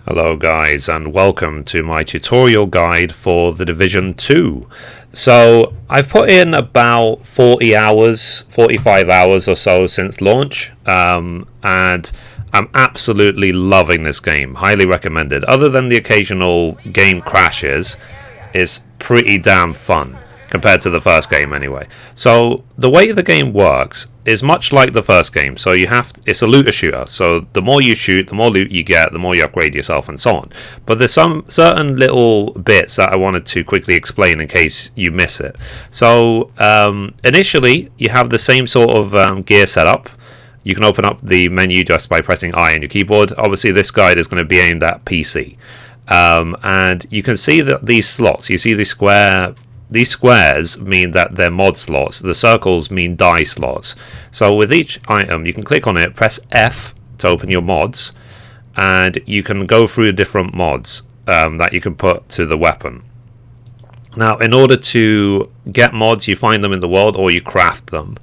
Hello guys, and welcome to my tutorial guide for The Division 2. So I've put in about 40 hours, 45 hours or so since launch, and I'm absolutely loving this game. Highly recommended. Other than the occasional game crashes, it's pretty damn fun compared to the first game anyway. So the way the game works is much like the first game. So it's a looter shooter. So the more you shoot, the more loot you get, the more you upgrade yourself and so on. But there's some certain little bits that I wanted to quickly explain in case you miss it. So initially you have the same sort of gear setup. You can open up the menu just by pressing I on your keyboard. Obviously this guide is going to be aimed at PC. And you can see that these slots, you see these squares mean that they're mod slots. The circles mean die slots. So with each item, you can click on it, press F to open your mods, and you can go through different mods that you can put to the weapon. Now, in order to get mods, you find them in the world or you craft them.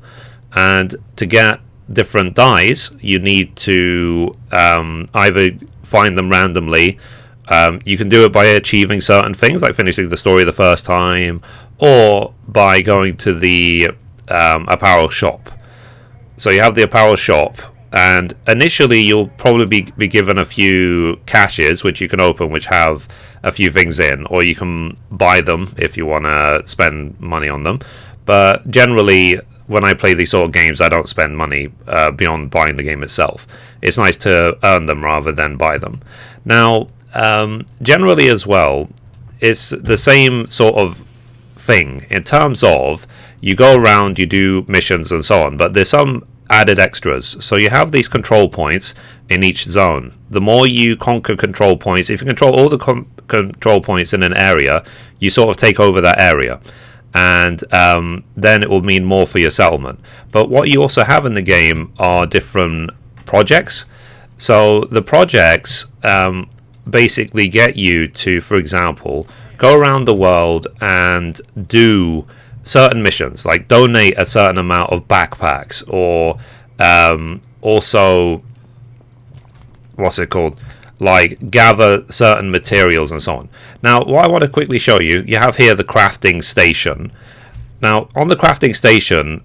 And to get different dies, you need to either find them randomly. You can do it by achieving certain things, like finishing the story the first time, or by going to the apparel shop. So you have the apparel shop, and initially you'll probably be given a few caches, which you can open, which have a few things in, or you can buy them if you want to spend money on them. But generally, when I play these sort of games, I don't spend money beyond buying the game itself. It's nice to earn them rather than buy them. Now, generally as well, it's the same sort of thing in terms of you go around, you do missions and so on, but there's some added extras. So you have these control points in each zone. The more you conquer control points, if you control all the control points in an area, you sort of take over that area, and then it will mean more for your settlement. But what you also have in the game are different projects. So the projects basically get you to, for example, go around the world and do certain missions, like donate a certain amount of backpacks, or also, what's it called, like gather certain materials and so on. Now, what I want to quickly show you, you have here the crafting station. Now, on the crafting station,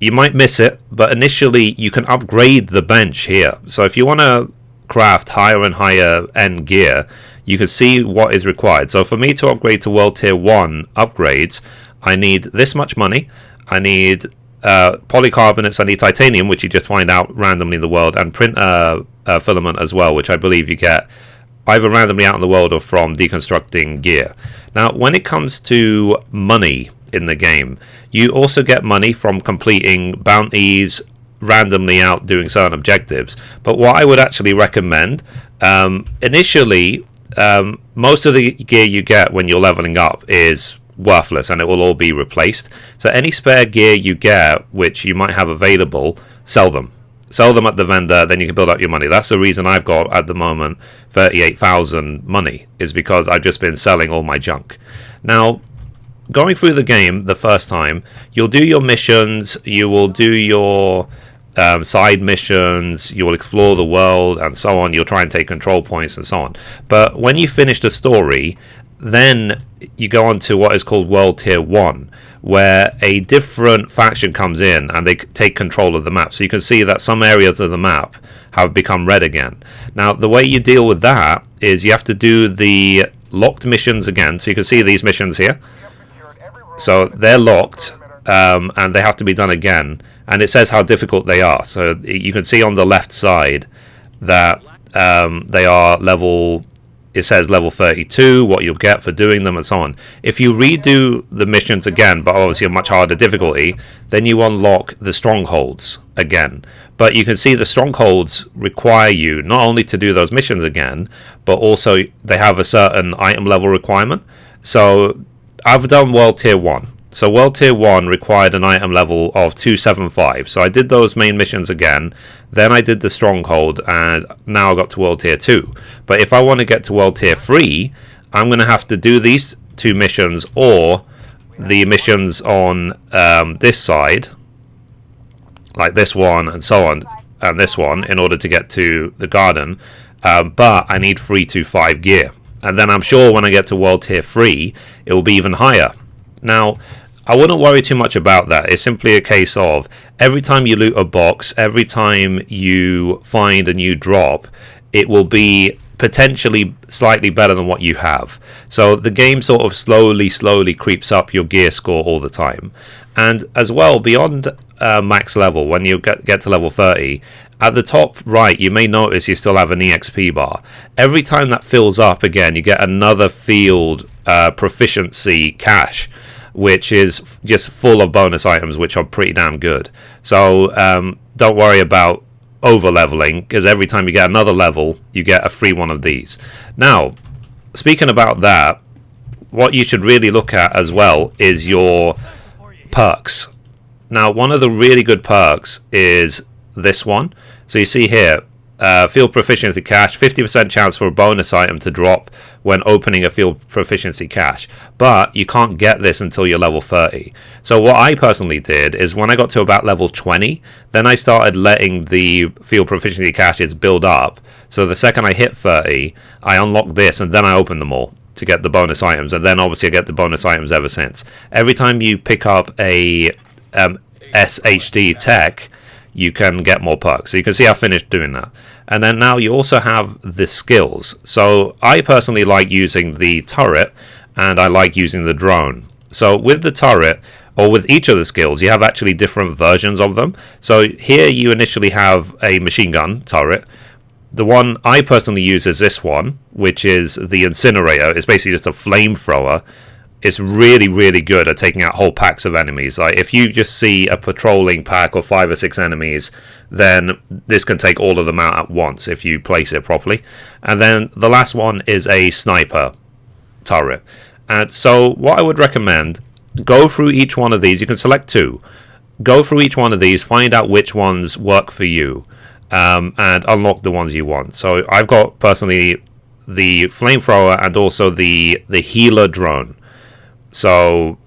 you might miss it, but initially you can upgrade the bench here. So if you want to craft higher and higher end gear, you can see what is required. So for me to upgrade to world tier 1 upgrades, I need this much money, I need polycarbonates, I need titanium, which you just find out randomly in the world, and printer filament as well, which I believe you get either randomly out in the world or from deconstructing gear. Now, when it comes to money in the game, you also get money from completing bounties randomly out doing certain objectives. But what I would actually recommend, initially, most of the gear you get when you're leveling up is worthless and it will all be replaced. So any spare gear you get which you might have available, sell them at the vendor, then you can build up your money. That's the reason I've got at the moment 38,000 money, is because I've just been selling all my junk. Now, going through the game the first time, you'll do your missions, you will do your side missions, you will explore the world and so on, you'll try and take control points and so on. But when you finish the story, then you go on to what is called world tier 1, where a different faction comes in and they take control of the map. So you can see that some areas of the map have become red again. Now, the way you deal with that is you have to do the locked missions again. So you can see these missions here, so they're locked, and they have to be done again, and it says how difficult they are. So you can see on the left side that they are level, it says level 32, what you'll get for doing them and so on. If you redo the missions again, but obviously a much harder difficulty, then you unlock the strongholds again. But you can see the strongholds require you not only to do those missions again, but also they have a certain item level requirement. So I've done world tier 1. So world tier 1 required an item level of 275. So I did those main missions again. Then I did the stronghold, and now I got to world tier 2. But if I want to get to world tier 3, I'm going to have to do these two missions, or the missions on this side, like this one and so on, and this one, in order to get to the garden. but I need 325 gear. And then I'm sure when I get to World Tier 3, it will be even higher. Now, I wouldn't worry too much about that. It's simply a case of every time you loot a box, every time you find a new drop, it will be potentially slightly better than what you have. So the game sort of slowly creeps up your gear score all the time. And as well, beyond max level, when you get to level 30, at the top right, you may notice you still have an EXP bar. Every time that fills up again, you get another field proficiency cache, which is just full of bonus items, which are pretty damn good. So don't worry about over leveling, because every time you get another level, you get a free one of these. Now, speaking about that, what you should really look at as well is your perks. Now, one of the really good perks is this one. So you see here, field proficiency cache, 50% chance for a bonus item to drop when opening a field proficiency cache, but you can't get this until you're level 30. So what I personally did is when I got to about level 20, then I started letting the field proficiency caches build up. So the second I hit 30, I unlocked this, and then I opened them all to get the bonus items, and then obviously I get the bonus items ever since. Every time you pick up a SHD tech, you can get more perks. So you can see I finished doing that. And then now you also have the skills. So I personally like using the turret, and I like using the drone. So with the turret, or with each of the skills, you have actually different versions of them. So here you initially have a machine gun turret. The one I personally use is this one, which is the incinerator. It's basically just a flamethrower. It's really good at taking out whole packs of enemies. Like if you just see a patrolling pack of 5 or 6 enemies, then this can take all of them out at once if you place it properly. And then the last one is a sniper turret. And so what I would recommend, go through each one of these. You can select 2. Go through each one of these, find out which ones work for you, and unlock the ones you want. So I've got personally the flamethrower and also the healer drone. So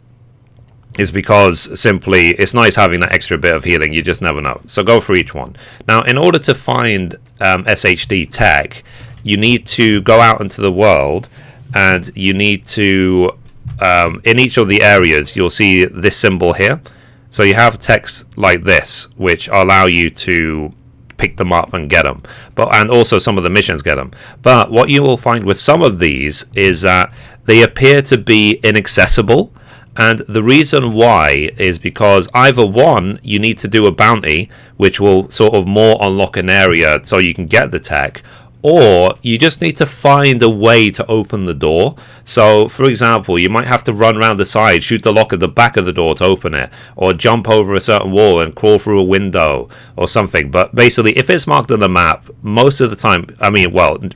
it's because simply it's nice having that extra bit of healing. You just never know. So go through each one. Now, in order to find SHD tech, you need to go out into the world, and you need to in each of the areas you'll see this symbol here. So you have text like this, which allow you to pick them up and get them, and also some of the missions get them. But what you will find with some of these is that they appear to be inaccessible, and the reason why is because either one, you need to do a bounty, which will sort of more unlock an area so you can get the tech, or you just need to find a way to open the door. So, for example, you might have to run around the side, shoot the lock at the back of the door to open it, or jump over a certain wall and crawl through a window or something. But basically, if it's marked on the map, most of the time,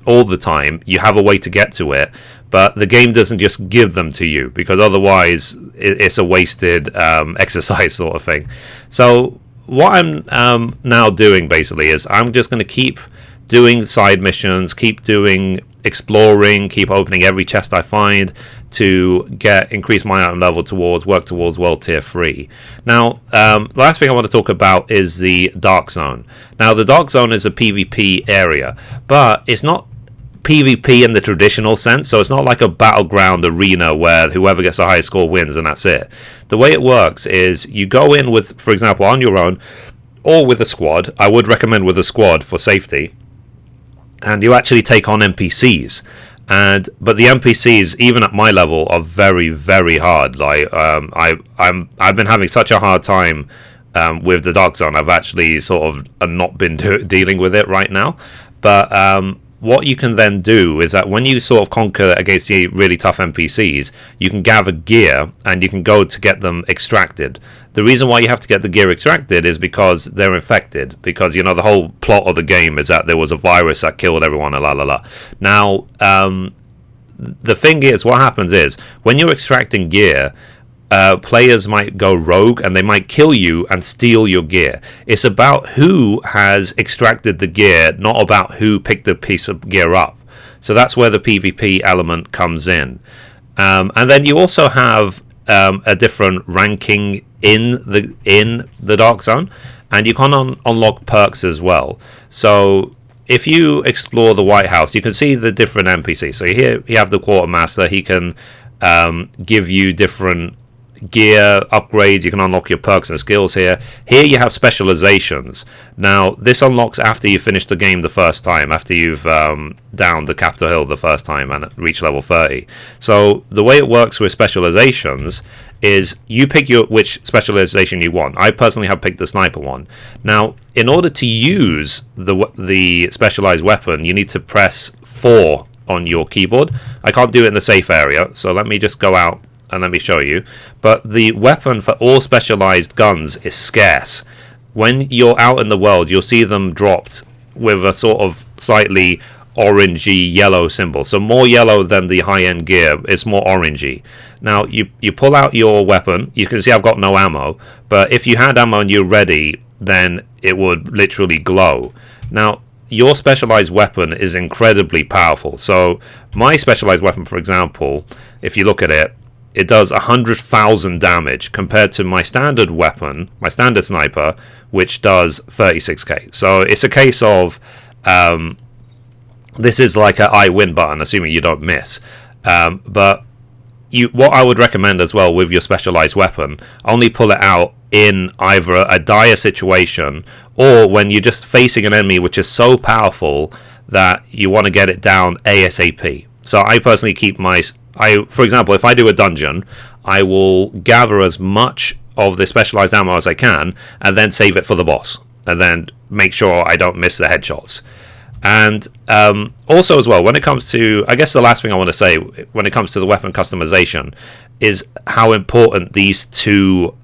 all the time, you have a way to get to it. But the game doesn't just give them to you, because otherwise it's a wasted exercise sort of thing. So what I'm now doing basically is I'm just going to keep doing side missions, keep doing exploring, keep opening every chest I find to increase my item level work towards World Tier 3. Now, the last thing I want to talk about is the Dark Zone. Now, the Dark Zone is a PvP area, but it's not PvP in the traditional sense, so it's not like a battleground arena where whoever gets the highest score wins and that's it. The way it works is you go in with, for example, on your own or with a squad. I would recommend with a squad for safety, and you actually take on NPCs. But the NPCs, even at my level, are very hard. Like I've been having such a hard time with the Dark Zone. I've actually sort of not been dealing with it right now. But what you can then do is that when you sort of conquer against the really tough NPCs, you can gather gear and you can go to get them extracted. The reason why you have to get the gear extracted is because they're infected. Because, the whole plot of the game is that there was a virus that killed everyone, Now, the thing is, what happens is, when you're extracting gear, players might go rogue and they might kill you and steal your gear. It's about who has extracted the gear, not about who picked the piece of gear up. So that's where the PvP element comes in. And then you also have a different ranking in the Dark Zone, and you can unlock perks as well. So if you explore the White House, you can see the different NPCs. So here you have the Quartermaster. He can give you different gear upgrades. You can unlock your perks and skills here. Here you have specialisations. Now this unlocks after you finish the game the first time, after you've downed the Capitol Hill the first time and reach level 30. So the way it works with specialisations is you pick which specialisation you want. I personally have picked the sniper one. Now in order to use the specialised weapon, you need to press 4 on your keyboard. I can't do it in the safe area, so let me just go out and let me show you. But the weapon for all specialized guns is scarce. When you're out in the world, you'll see them dropped with a sort of slightly orangey yellow symbol. So more yellow than the high-end gear, it's more orangey. Now you pull out your weapon. You can see I've got no ammo, but if you had ammo and you're ready, then it would literally glow. Now your specialized weapon is incredibly powerful. So my specialized weapon, for example, if you look at it, it does 100,000 damage compared to my standard weapon, my standard sniper, which does 36k. So it's a case of this is like a I win button, assuming you don't miss. But what I would recommend as well with your specialized weapon, only pull it out in either a dire situation or when you're just facing an enemy which is so powerful that you want to get it down ASAP. So I personally keep for example, if I do a dungeon, I will gather as much of the specialized ammo as I can and then save it for the boss and then make sure I don't miss the headshots. And also as well, when it comes to, I guess the last thing I want to say when it comes to the weapon customization is how important these two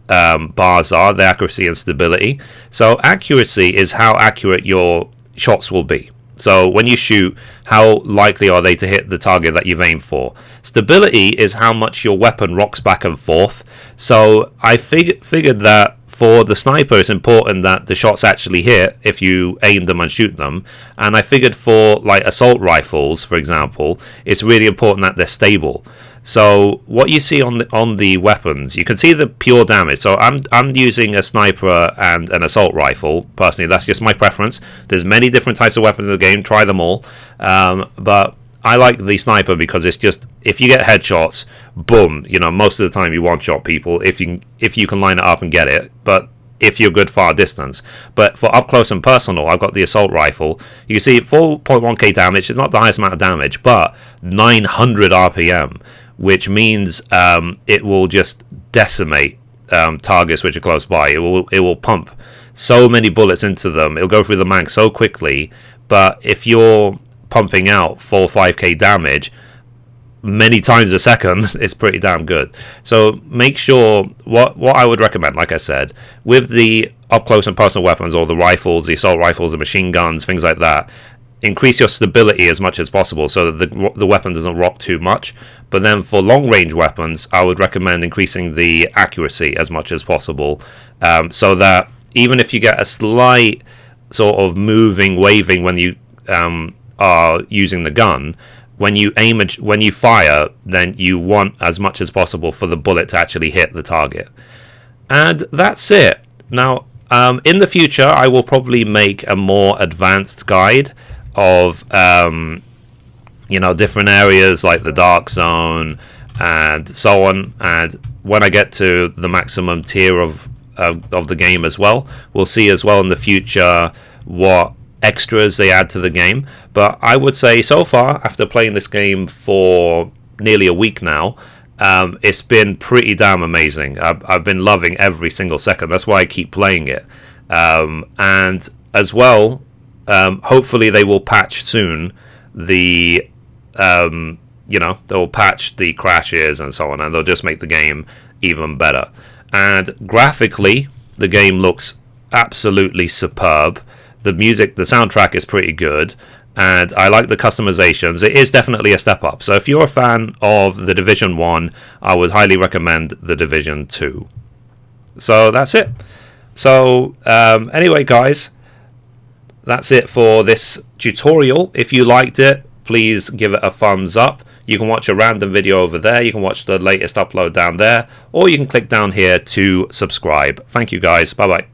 bars are, the accuracy and stability. So accuracy is how accurate your shots will be. So when you shoot, how likely are they to hit the target that you've aimed for? Stability is how much your weapon rocks back and forth. So I figured that for the sniper, it's important that the shots actually hit if you aim them and shoot them. And I figured for like assault rifles, for example, it's really important that they're stable. So what you see on the weapons, you can see the pure damage. So I'm using a sniper and an assault rifle. Personally, that's just my preference. There's many different types of weapons in the game. Try them all. But I like the sniper because it's just, if you get headshots, boom, most of the time you one-shot people if you can line it up and get it. But if you're good far distance. But for up close and personal, I've got the assault rifle. You can see 4.1k damage. It's not the highest amount of damage, but 900 RPM. Which means it will just decimate targets which are close by. It will pump so many bullets into them. It'll go through the mag so quickly. But if you're pumping out 4 or 5k damage many times a second, it's pretty damn good. So make sure what I would recommend, like I said, with the up close and personal weapons or the rifles, the assault rifles, the machine guns, things like that. Increase your stability as much as possible so that the weapon doesn't rock too much. But then for long range weapons, I would recommend increasing the accuracy as much as possible, so that even if you get a slight sort of waving when you are using the gun, when you when you fire, then you want as much as possible for the bullet to actually hit the target. And that's it. Now, in the future, I will probably make a more advanced guide of different areas like the dark zone and so on, and when I get to the maximum tier of the game as well, we'll see as well in the future what extras they add to the game. But I would say so far, after playing this game for nearly a week now, it's been pretty damn amazing. I've been loving every single second. That's why I keep playing it. And as well, hopefully they will patch soon they'll patch the crashes and so on, and they'll just make the game even better. And graphically, the game looks absolutely superb. The soundtrack is pretty good, and I like the customizations. It is definitely a step up. So if you're a fan of The Division 1, I would highly recommend The Division 2. So that's it. So anyway, guys, that's it for this tutorial. If you liked it, please give it a thumbs up. You can watch a random video over there. You can watch the latest upload down there, or you can click down here to subscribe. Thank you, guys. Bye-bye.